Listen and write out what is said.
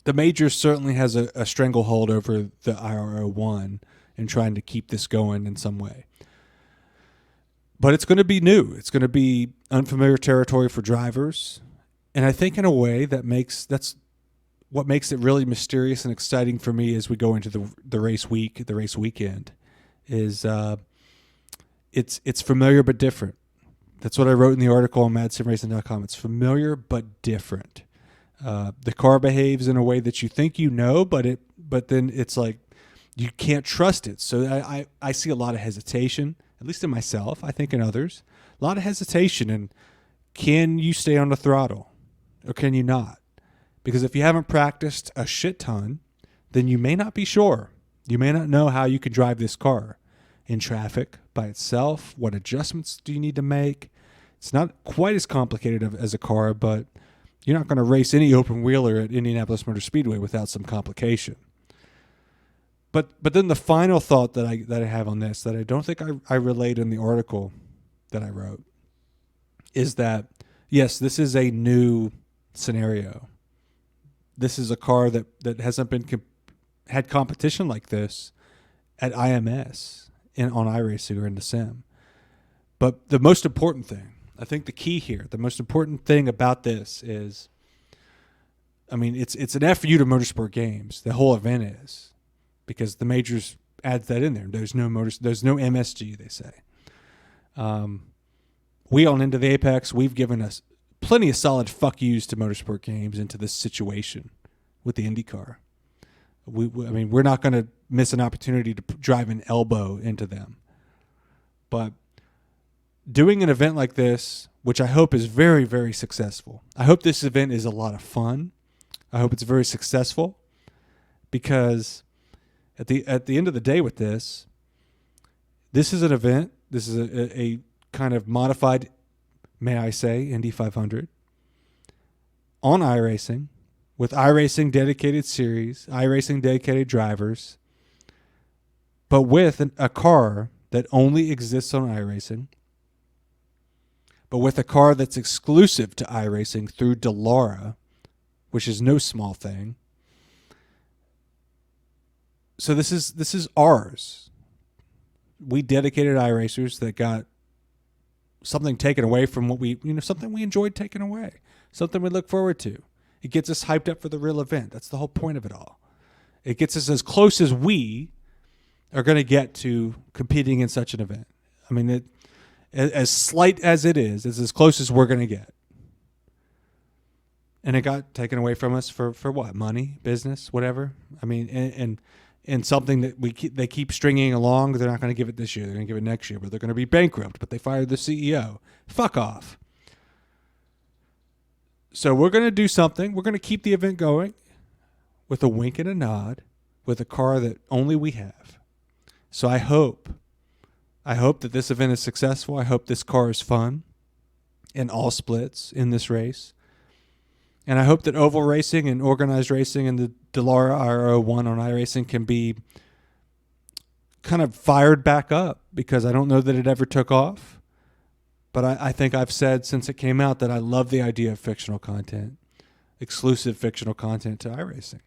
the majors certainly has a stranglehold over the IRO1 and trying to keep this going in some way. But it's going to be new. It's going to be unfamiliar territory for drivers. And I think in a way that's what makes it really mysterious and exciting for me as we go into the race week, the race weekend, is it's familiar but different. That's what I wrote in the article on madsimracing.com. It's familiar but different. The car behaves in a way that you think you know, but then it's like you can't trust it. So I see a lot of hesitation, at least in myself, I think in others, a lot of hesitation. And can you stay on the throttle or can you not? Because if you haven't practiced a shit ton, then you may not be sure. You may not know how you can drive this car in traffic by itself. What adjustments do you need to make? It's not quite as complicated as a car, but you're not going to race any open wheeler at Indianapolis Motor Speedway without some complication. But then the final thought that I have on this, that I don't think I relayed in the article that I wrote, is that, yes, this is a new scenario. This is a car that hasn't had competition like this at IMS on iRacing or in the sim. But the most important thing, I think the key here, the most important thing about this is, I mean, it's an FU to motorsport games. The whole event is, because the majors adds that in there. There's no MSG, they say. We on Into the Apex, we've given us plenty of solid fuck yous to motorsport games into this situation with the IndyCar. I mean, we're not going to miss an opportunity to drive an elbow into them. But doing an event like this, which I hope is very, very successful. I hope this event is a lot of fun. I hope it's very successful, because at the end of the day with this is an event. This is a kind of modified, may I say, Indy 500 on iRacing, with iRacing dedicated series, iRacing dedicated drivers, but with a car that only exists on iRacing, but with a car that's exclusive to iRacing through Dallara, which is no small thing. So this is ours. We dedicated iRacers that got something taken away from what something we enjoyed taken away, something we look forward to. It gets us hyped up for the real event. That's the whole point of it all. It gets us as close as we are going to get to competing in such an event. I mean, as slight as it is, it's as close as we're going to get. And it got taken away from us for what? Money, business, whatever. I mean, and something that they keep stringing along. They're not going to give it this year. They're going to give it next year, but they're going to be bankrupt. But they fired the CEO. Fuck off. So we're going to do something. We're going to keep the event going with a wink and a nod, with a car that only we have. So I hope that this event is successful. I hope this car is fun in all splits in this race. And I hope that oval racing and organized racing and the Dallara RO1 on iRacing can be kind of fired back up, because I don't know that it ever took off. But I think I've said since it came out that I love the idea of fictional content, exclusive fictional content to iRacing.